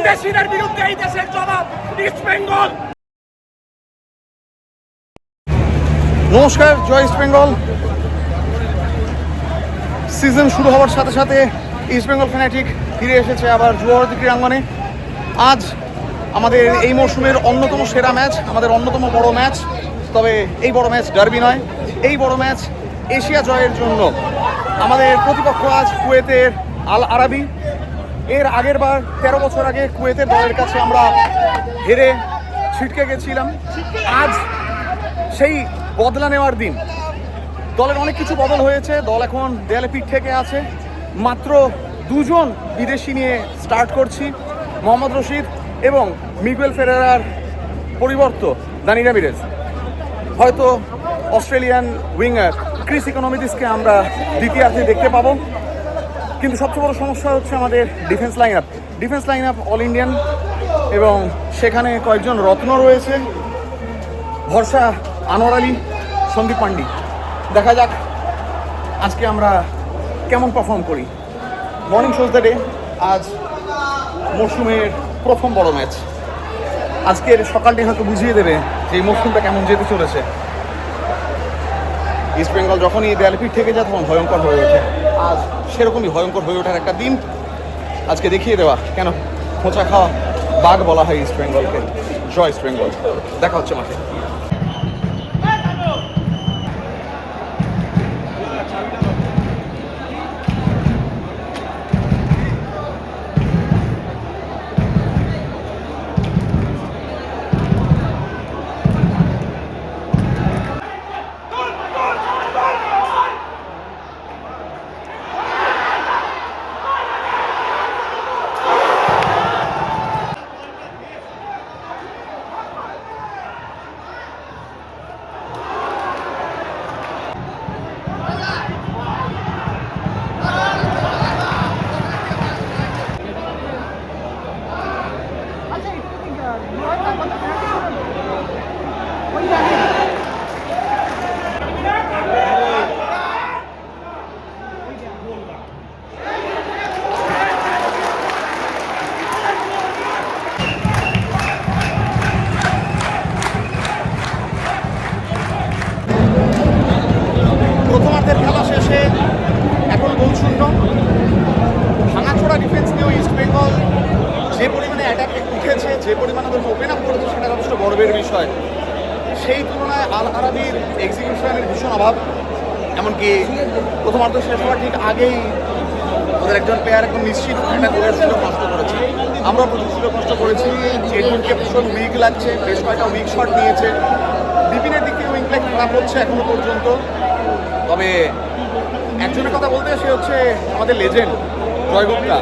বিদেশিদের বিরুদ্ধে এই দেশের জবাব ইস্ট বেঙ্গল। নমস্কার, জয় ইস্ট বেঙ্গল। সিজন শুরু হওয়ার সাথে সাথে ইস্ট বেঙ্গল ফ্যানাটিক ফিরে এসেছে আবার যুবভারতী ক্রীড়াঙ্গনে। আজ আমাদের এই মরশুমের অন্যতম সেরা ম্যাচ, আমাদের অন্যতম বড় ম্যাচ। তবে এই বড় ম্যাচ ডার্বি নয়, এই বড় ম্যাচ এশিয়া জয়ের জন্য। আমাদের প্রতিপক্ষ আজ কুয়েতের আল আরাবি। এর আগের বার 13 বছর আগে কুয়েতের দলের কাছে আমরা হেরে ছিটকে গেছিলাম। আজ সেই বদলা নেওয়ার দিন। দলের অনেক কিছু বদল হয়েছে, দল এখন দেয়ালে পিঠ থেকে আছে। মাত্র 2 জন বিদেশি নিয়ে স্টার্ট করছি, মোহাম্মদ রশিদ এবং মিগুয়েল ফেরেরার পরিবর্তে দানি রামিরেজ। হয়তো অস্ট্রেলিয়ান উইঙ্গার ক্রিস ইকোনমিদিসকে আমরা দ্বিতীয়ার্ধে দেখতে পাবো। কিন্তু সবচেয়ে বড় সমস্যা হচ্ছে আমাদের defence line up all Indian, এবং সেখানে কয়েকজন রত্ন রয়েছে। ভরসা আনোয়ার আলী, সন্দীপ পান্ডি। দেখা যাক আজকে আমরা কেমন পারফর্ম করি। Morning shows the day. আজ মরশুমের প্রথম বড় ম্যাচ। আজকের সকালটি হয়তো বুঝিয়ে দেবে যে এই মরশুমটা কেমন যেতে চলেছে। ইস্ট বেঙ্গল যখনই দেয়ালে পিঠ থেকে যায় তখন ভয়ঙ্কর হয়ে ওঠে। আজ সেরকমই ভয়ঙ্কর হয়ে ওঠার একটা দিন। আজকে দেখিয়ে দেওয়া কেন খোঁচা খাওয়া বাঘ বলা হয় ইস্ট বেঙ্গলকে। জয় ইস্ট বেঙ্গল। দেখা হচ্ছে মাঠে। প্রথমার্ধের খেলা শেষে এখন গোল শূন্য। ভাঙাচোরা ডিফেন্স নিয়েও ইস্ট বেঙ্গল যে পরিমাণে অ্যাটাকে উঠেছে, যে পরিমাণে ওদেরকে ওপেন আপ করেছে, সেটা যথেষ্ট গর্বের বিষয়। সেই তুলনায় আল আরাবির এক্সিকিউশনের ভীষণ অভাব। এমনকি প্রথমার্ধ শেষ হওয়ার ঠিক আগেই ওদের একজন প্লেয়ার এখন নিশ্চিত একটা গোলের সুযোগ নষ্ট করেছে। আমরা প্রচুর সুযোগ নষ্ট করেছি। এডুনকে ভীষণ উইক লাগছে, বেশ কয়েকটা উইক শট নিয়েছে। বিপিনের দিক থেকে উইং প্লে খারাপ হচ্ছে এখনো পর্যন্ত। তবে একজনের কথা বলতে, সে হচ্ছে আমাদের লেজেন্ড জয়গুপ্তা।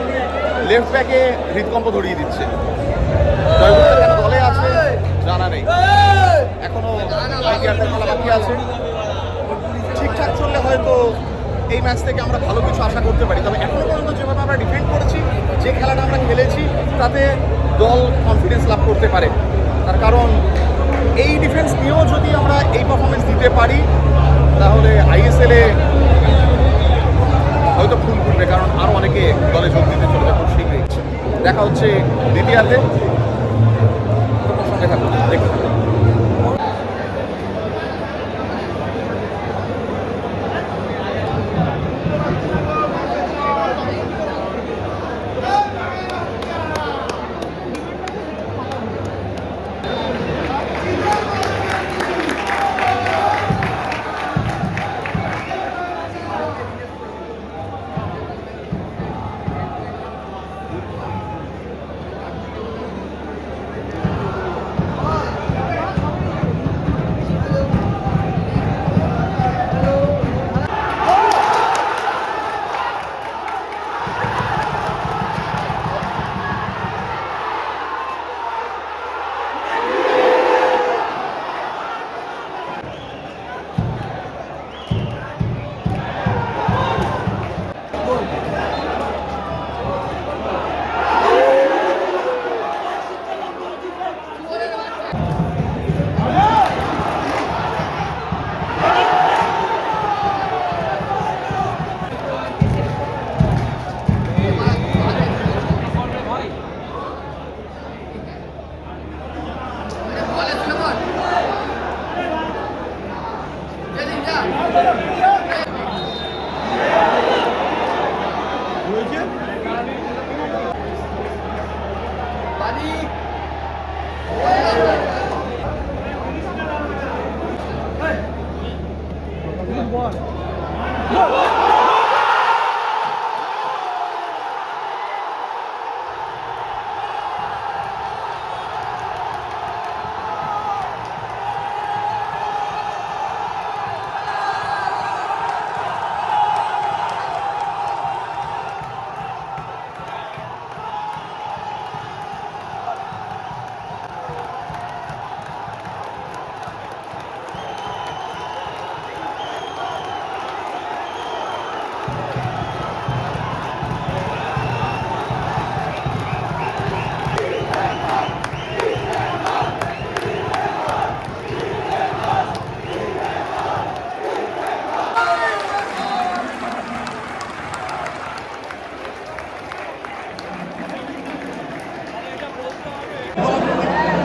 লেফট ব্যাকে হৃদকম্প ধরিয়ে দিচ্ছে। জয়গুপ্তা কেন দলে আছে জানা নেই, এখনো খেলা বাকি আছে। ঠিকঠাক চললে হয়তো এই ম্যাচ থেকে আমরা ভালো কিছু আশা করতে পারি। তবে এখনো পর্যন্ত যেভাবে আমরা ডিফেন্ড করেছি, যে খেলাটা আমরা খেলেছি, তাতে দল কনফিডেন্স লাভ করতে পারে। তার কারণ এই ডিফেন্স নিয়েও যদি আমরা এই পারফরমেন্স দিতে পারি, তাহলে আইএসএলে হয়তো ফুল ফুটবে, কারণ আরও অনেকে দলে যোগ দিতে চলেছে খুব শীঘ্রই। দেখা হচ্ছে দ্বিতীয়ার্ধে। তোমার সঙ্গে থাকুন, দেখতে থাকুন।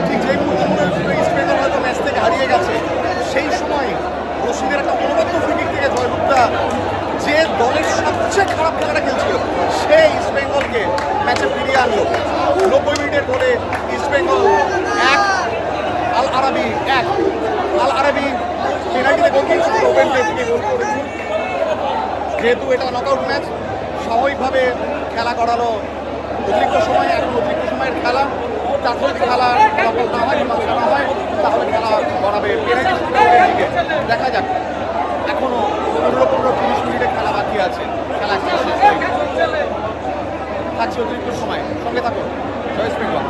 ঠিক যেই মুহূর্তে মনে হচ্ছিল ইস্ট বেঙ্গল হয়তো ম্যাচ থেকে হারিয়ে গেছে, সেই সময় রশিদের একটা অনবদ্য ফ্রি কিক থেকে জয়গুপ্তা, যে দলের সবচেয়ে খারাপ খেলাটা খেলছিল, সে ইস্ট বেঙ্গলকে ম্যাচে ফিরিয়ে আনলো। 90 মিনিটের গোলে ইস্ট বেঙ্গল 1, আল আরাবি 1। আল আরাবি পেনাল্টিতে গোল দিয়েছিল, ওপেন প্লে থেকে গোল করেছিল। যেহেতু এটা নকআউট ম্যাচ, স্বাভাবিকভাবে খেলা করালো অতিরিক্ত সময়। এখন অতিরিক্ত সময়ের খেলা, তার যদি খেলা ফলাফল না হয়, মীমাংসা না হয়, তাহলে খেলা করাবে পেনাল্টি শুটআউটের দিকে। দেখা যাক, এখনো 15-30 মিনিটের খেলা বাকি আছে। খেলা এখনো শেষ হয়নি, থাকছে অতিরিক্ত সময়। সঙ্গে থাকুন, জয় ইস্ট বেঙ্গল।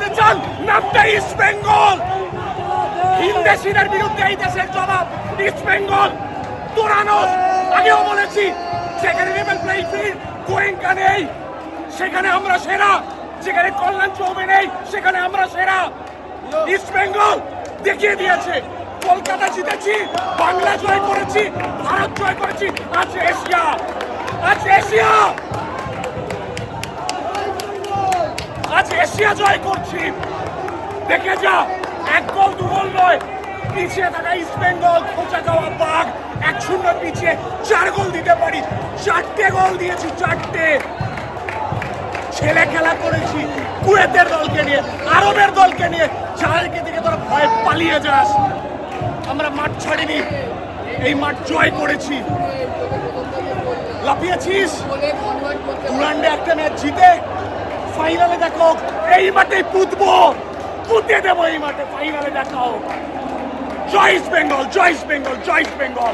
জানতে চান নামটা ইস্ট বেঙ্গল। হিন্দেশিদের বিরুদ্ধে এই দেশের জবাব ইস্ট বেঙ্গল। তোরানোস আগেও বলেছি, যেখানে লেভেল প্লেইং ফিল্ড গোয়েঙ্কা নেই সেখানে আমরা সেরা, যেখানে কল্যাণ চৌবে নেই সেখানে আমরা সেরা। ইস্ট বেঙ্গল দেখিয়ে দিয়েছে, কলকাতা জিতেছি, বাংলা জয় করেছি, ভারত জয় করেছি, আজ এশিয়া, আজ এশিয়া, আজ এশিয়া জয় করছি। দেখে যা, 1 গোল 2 গোল নয়, পিছিয়ে থাকা ইস্ট বেঙ্গল খোঁচা খাওয়া বাঘ 1-0 পিছিয়ে 4 গোল দিতে পারি। 4টে গোল দিয়েছি, 4টে। ছেলে খেলা করেছি কুয়েতের দলকে নিয়ে, আরবের দলকে নিয়ে, যাদেরকে দিকে তোরা ভয় পালিয়ে যাস। আমরা মাঠ ছাড়িনি, এই মাঠ জয় করেছি। লাফিয়েছিস টুর্নামেন্টে একটা ম্যাচ জিতে, ফাইনালে দেখো এই মাঠে পুতবো, পুঁতে দেবো এই মাঠে, ফাইনালে দেখাও। জয় ইস্ট বেঙ্গল, জয় ইস্ট বেঙ্গল, জয় ইস্ট বেঙ্গল।